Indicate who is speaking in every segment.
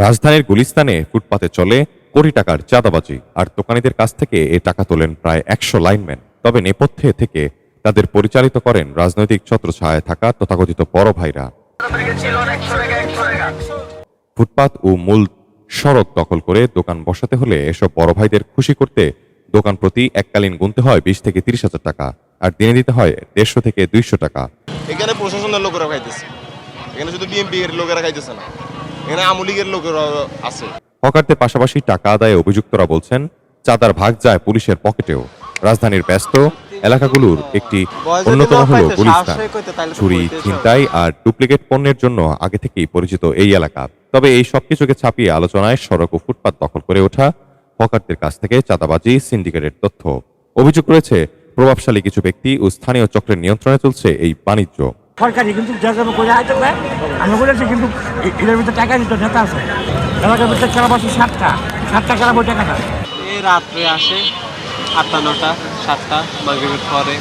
Speaker 1: রাজধানীর গুলিস্তানে ফুটপাতে চলে কোটি টাকার চাঁদাবাজি, আর দোকানীদের কাছ থেকে এ টাকা তোলেন প্রায় 100 লাইনম্যান। তবে নেপথ্যে থেকে তাদের পরিচালিত করেন রাজনৈতিক ছত্রছায়ায় থাকা তথাকথিত বড় ভাইরা। ফুটপাত ও মূল সড়ক দখল করে দোকান বসাতে হলে এসব বড় ভাইদের খুশি করতে দোকান প্রতি এককালীন গুনতে হয় 20 থেকে 30 হাজার টাকা, আর দিনে দিতে হয় 150 থেকে 200 টাকা।
Speaker 2: এখানে প্রশাসনের লোকেরা খাইতেছে, এখানে শুধু বিএনপি এর লোকেরা খাইতেছে না, এখানে আওয়ামী লীগের লোকেরা আছে।
Speaker 1: হকারদের পাশাপাশি টাকা আদায়ে অভিযুক্তরা বলছেন চাঁদার ভাগ যায় পুলিশের পকেটেও। রাজধানীর ব্যস্ত এলাকাগুলোর একটি অন্যতম হলো গুলিস্তান। চুরি, ছিনতাই আর ডুপ্লিকেট পণ্যের জন্য আগে থেকেই পরিচিত এই এলাকা। তবে এই সবকিছুকে ছাপিয়ে আলোচনায় সড়ক ও ফুটপাত দখল করে ওঠা, হকারদের কাছ থেকে চাঁদাবাজি, সিন্ডিকেটের তথ্য। অভিযোগ রয়েছে প্রভাবশালী কিছু ব্যক্তি ও স্থানীয় চক্রের নিয়ন্ত্রণে চলছে এই বাণিজ্য।
Speaker 3: সরকারি কিন্তু আমি বলেছি, কিন্তু এর ভিতরে টাকা দিত নেতা আছে, এলাকার ভিতরে খেলা বসে 7টা খেলা বই টাকাটা
Speaker 4: এই রাত্রে আসে 8টা 9টা 7টা মাগরিবের পরে।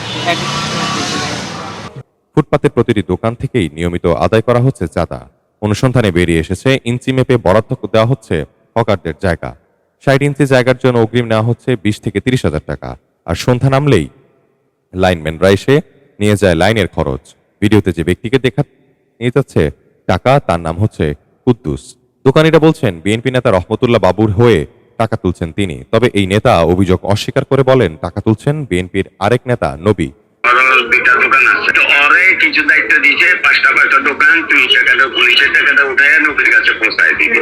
Speaker 1: ফুটপাতের প্রতিটি দোকান থেকেই নিয়মিত আদায় করা হচ্ছে চাঁদা। অনুসন্ধানে বেরিয়ে এসেছে ইঞ্চি মেপে বরাদ্দ দেওয়া হচ্ছে হকারদের জায়গা। 60 ইঞ্চি জায়গার জন্য অগ্রিম নেওয়া হচ্ছে 20 থেকে 30 হাজার টাকা, আর সন্ধ্যা নামলেই লাইনম্যানরা এসে নিয়ে যায় লাইনের খরচ। ভিডিওতে যে ব্যক্তিকে দেখা নিয়ে যাচ্ছে টাকা, তার নাম হচ্ছে কুদ্দুস। দোকানিরা বলছেন বিএনপি নেতা রহমতুল্লাহ বাবুর হয়ে টাকা তুলছেন তিনি। তবে এই নেতা অভিযোগ অস্বীকার করে বলেন টাকা তুলছেন বিএনপির আরেক নেতা নবী।
Speaker 5: কিছু দায়িত্ব দিয়েছে, 5টা দোকান, তুমি টাকাটা পুলিশের টাকাটা উঠে নবীর কাছে পৌঁছায় দিবে।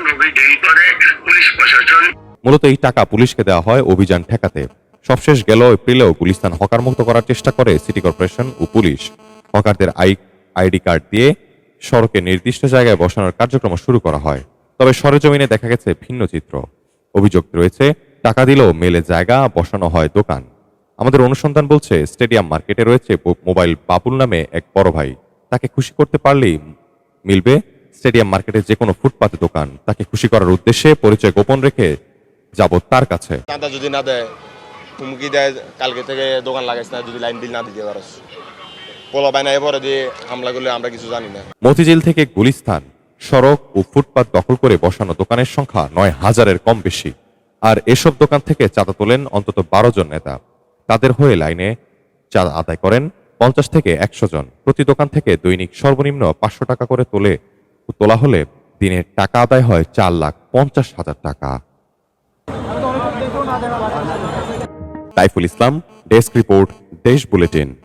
Speaker 5: নবী দেরি করে, পুলিশ প্রশাসন।
Speaker 1: মূলত এই টাকা পুলিশকে দেওয়া হয় অভিযান ঠেকাতে। সবশেষ গেল এপ্রিলেও গুলিস্তান হকার মুক্ত করার চেষ্টা করে সিটি কর্পোরেশন ও পুলিশ। হকারদের আইডি কার্ড দিয়ে সড়কে নির্দিষ্ট জায়গায় বসানোর কার্যক্রম শুরু করা হয়। তবে সরেজমিনে দেখা গেছে ভিন্ন চিত্র। অভিযোগ রয়েছে টাকা দিলেও মেলে জায়গা, বসানো হয় দোকান। আমাদের অনুসন্ধান বলছে স্টেডিয়াম মার্কেটে রয়েছে মোবাইল বাবুল নামে এক বড় ভাই। তাকে খুশি করতে পারলেই মিলবে স্টেডিয়াম মার্কেটের যে কোনো ফুটপাতে দোকান। তাকে খুশি করার উদ্দেশ্যে পরিচয় গোপন রেখে যাব তার কাছে।
Speaker 2: চাঁদা যদি না দেয়, হুমকি দেয়, কালকে থেকে দোকান লাগাইছে না, যদি লাইন বিল না দিতে পারো, পোলা বাইনা এবারে দিয়ে হামলা করলে আমরা কিছু জানি না।
Speaker 1: মতিঝিল থেকে গুলিস্তান সড়ক ও ফুটপাত দখল করে বসানো দোকানের সংখ্যা 9,000-এর কম বেশি। আর এসব দোকান থেকে চাঁদা তোলেন অন্তত 12 জন নেতা। তাদের হয়ে লাইনে চাঁদা আদায় করেন 50 থেকে 100 জন। প্রতি দোকান থেকে দৈনিক সর্বনিম্ন 500 টাকা করে তোলা হলে দিনে টাকা আদায় হয় 4,50,000 টাকা। তাইফুল ইসলাম, ডেস্ক রিপোর্ট, দেশ বুলেটিন।